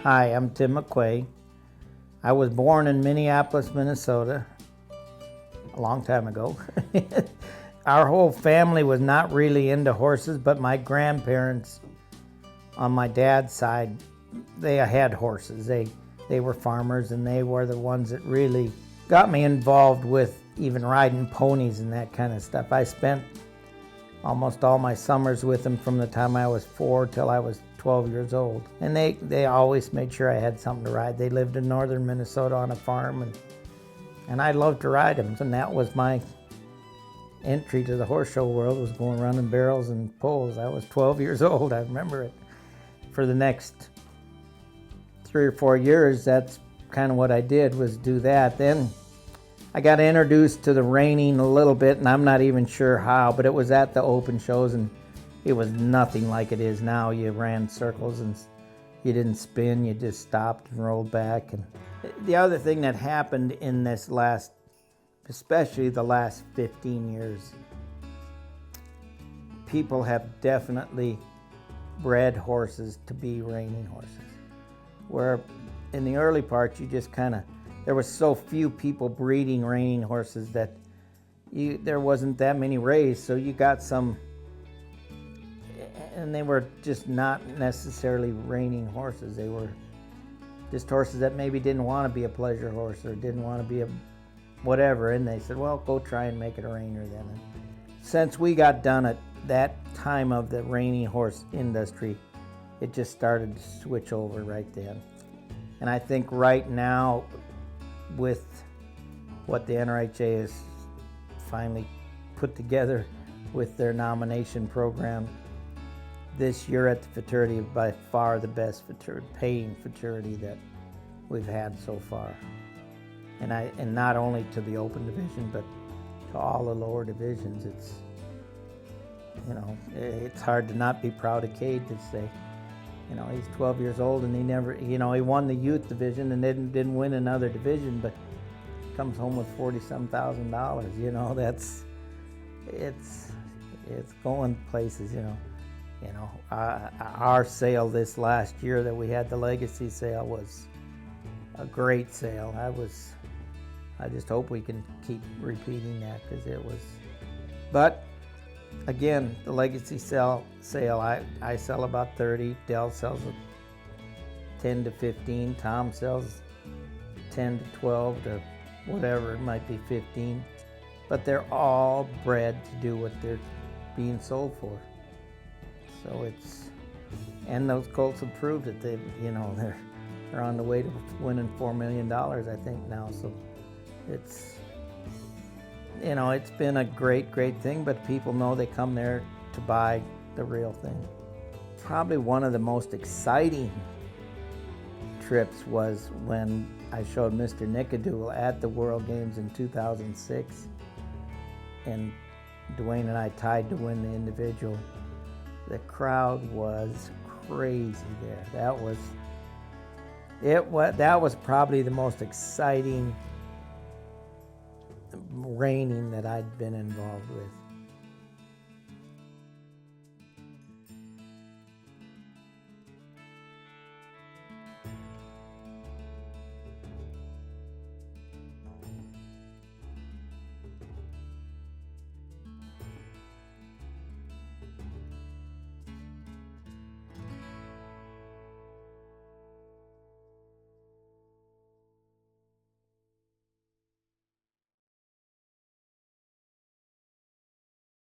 Hi, I'm Tim McQuay. I was born in Minneapolis, Minnesota, a long time ago. Our whole family was not really into horses, but my grandparents on my dad's side, they had horses. They were farmers, and they were the ones that really got me involved with even riding ponies and that kind of stuff. I spent almost all my summers with them from the time I was 4 till I was 12 years old. And they always made sure I had something to ride. They lived in northern Minnesota on a farm, and I loved to ride them. And that was my entry to the horse show world, was going running barrels and poles. I was 12 years old, I remember it. For the next 3 or 4 years, that's kind of what I did, was do that. Then I got introduced to the reining a little bit, and I'm not even sure how, but it was at the open shows, and it was nothing like it is now. You ran circles and you didn't spin, you just stopped and rolled back. And the other thing that happened in this last, especially the last 15 years, people have definitely bred horses to be reining horses. Where in the early part, you just kind of, there was so few people breeding reining horses that there wasn't that many raised, so you got some, and they were just not necessarily reining horses. They were just horses that maybe didn't want to be a pleasure horse or didn't want to be a whatever, and they said, well, go try and make it a reiner then. And since we got done at that time of the reining horse industry, it just started to switch over right then. And I think right now, with what the NRHA has finally put together with their nomination program, this year at the futurity is by far the best paying futurity that we've had so far. And not only to the open division, but to all the lower divisions. It's, it's hard to not be proud of Cade to say, he's 12 years old and he never, he won the youth division and didn't win another division, but comes home with $40-some thousand. That's, it's going places. Our sale this last year that we had, the legacy sale, was a great sale. I just hope we can keep repeating that, because it was. But again, the legacy sale, I sell about 30. Dell sells 10 to 15. Tom sells 10 to 12 to whatever, it might be 15. But they're all bred to do what they're being sold for. So and those colts have proved that they're on the way to winning $4 million, I think now. So it's been a great thing, but people know they come there to buy the real thing. Probably one of the most exciting trips was when I showed Mr. Nickadoodle at the World Games in 2006, and Dwayne and I tied to win the individual. The crowd was crazy there. That was probably the most exciting reining that I'd been involved with.